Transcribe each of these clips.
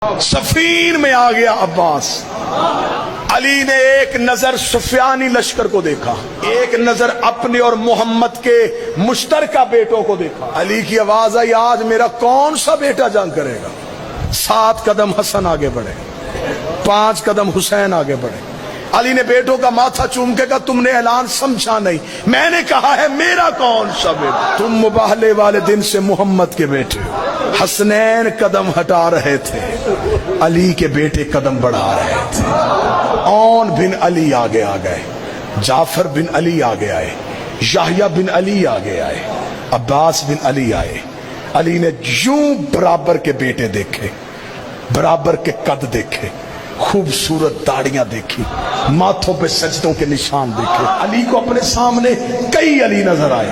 سفین میں آ گیا عباس۔ علی نے ایک نظر سفیانی لشکر کو دیکھا، ایک نظر اپنے اور محمد کے مشترکہ بیٹوں کو دیکھا۔ علی کی آواز آئی، آج میرا کون سا بیٹا جنگ کرے گا؟ 7 قدم حسن آگے بڑھے، 5 قدم حسین آگے بڑھے۔ علی نے بیٹوں کا ماتھا چوم کے کہا، تم نے اعلان سمجھا نہیں، میں نے کہا ہے میرا کون سا بیٹا؟ تم مباہلے والے دن سے محمد کے بیٹے ہو۔ حسنین قدم ہٹا رہے تھے، علی کے بیٹے قدم بڑھا رہے تھے۔ اون بن علی آگے آ گئے، جعفر بن علی آگے آئے، یحییٰ بن علی آگے آئے، عباس بن علی آئے۔ علی نے یوں برابر کے بیٹے دیکھے، برابر کے قد دیکھے، خوبصورت داڑیاں دیکھی، ماتھوں پہ سجدوں کے نشان دیکھے۔ علی کو اپنے سامنے کئی علی نظر آئے۔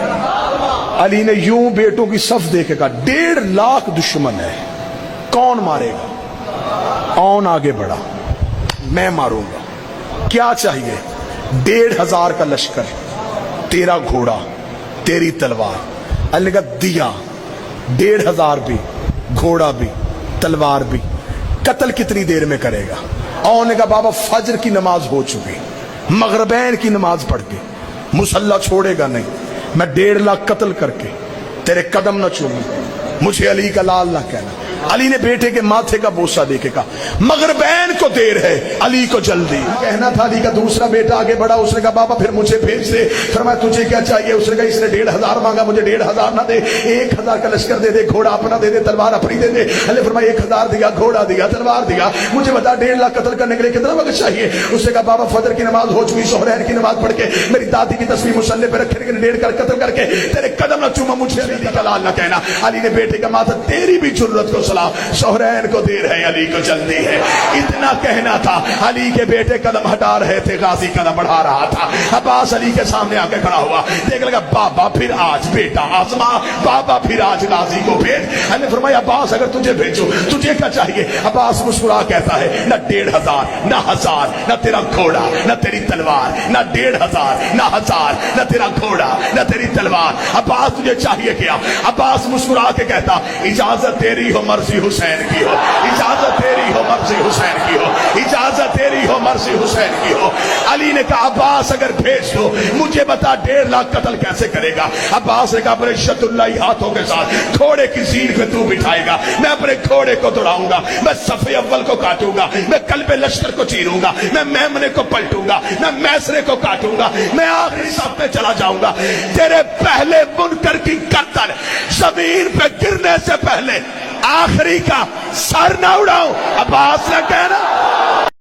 علی نے یوں بیٹوں کی صف دیکھے کہا، 1.5 لاکھ دشمن ہے، کون مارے گا؟ اون آگے بڑھا، میں ماروں گا۔ کیا چاہیے؟ 1,500 کا لشکر، تیرا گھوڑا، تیری تلوار۔ علی نے کہا دیا، 1,500 بھی، گھوڑا بھی، تلوار بھی۔ قتل کتنی دیر میں کرے گا؟ اور نے کہا بابا فجر کی نماز ہو چکی، مغربین کی نماز پڑھ کے مسلح چھوڑے گا نہیں، میں 1.5 لاکھ قتل کر کے تیرے قدم نہ چوموں، مجھے علی کا لال نہ کہنا۔ علی نے بیٹے کے ماتھے کا بوسہ دے کے کہا، مغربین کو دیر ہے، علی کو جلدی۔ کہنا تھا علی کا دوسرا بیٹا آگے بڑھا، اس نے کہا بابا پھر مجھے بھیج دے۔ فرمایا تجھے کیا چاہیے؟ اس نے کہا اس نے 1,500 مانگا، مجھے 1,500 نہ دے، 1,000 کا لشکر دے دے، گھوڑا اپنا دے دے، تلوار اپنی دے دے۔ علی فرمایا 1,000 دیا، گھوڑا دیا، تلوار دیا، مجھے بتا 1.5 لاکھ قتل کرنے کے لیے کتنا وقت چاہیے؟ اس نے کہا بابا فجر کی نماز ہو چکی، ظہرین کی نماز پڑھ کے میری دادی کی تصویر مصلی پہ رکھے، لیکن 1.5 کر قتل کر کے تیرے قدم نہ چوما، مجھے علی کا لال نہ کہنا۔ علی نے بیٹے کا ماتھا، تیری بھی جرت کو سلام، ظہرین کو دیر ہے، علی کو جلدی ہے۔ اتنا کہنا تھا، علی کے بیٹے قدم ہٹا رہے تھے، غازی قدم بڑھا رہا تھا۔ عباس علی کے سامنے آ کے کھڑا ہوا، دیکھ لگا بابا پھر آج بیٹا آزما، بابا پھر آج غازی کو بھیج۔ علی نے فرمایا عباس اگر تجھے بھیجو تجھے کیا چاہیے؟ عباس مسکرا کہتا ہے، نہ 1,500 نہ 1,000 نہ تیرا گھوڑا نہ تیری تلوار، نہ 1,500 نہ 1,000 نہ تیرا گھوڑا نہ تیری تلوار، عباس تجھے چاہیے کیا؟ عباس مسکرا کے کہتا، اجازت تیری ہو مرضی حسین کی ہو، اجازت تیری ہو مرضی حسین کی ہو، اجازت تیری ہو مرضی حسین کی ہو۔ علی نے کہا عباس اگر بھیج دو مجھے بتا 1.5 لاکھ قتل کیسے کرے گا؟ عباس نے کہا اپنے شد اللہ ہاتھوں کے ساتھ گھوڑے کی زین پہ تو بٹھائے گا، میں اپنے گھوڑے کو دوڑاؤں گا، میں صف اول کو کاٹوں گا، میں قلب لشکر کو چیروں گا، میں میمنے کو پلٹوں گا، میں میسرے کو کاٹوں گا، میں آخری صف پہ چلا جاؤں گا۔ تیرے پہلے منکر کی گردن زمین پہ گرنے سے پہلے آخری کا سر نہ اڑاؤں۔ عباس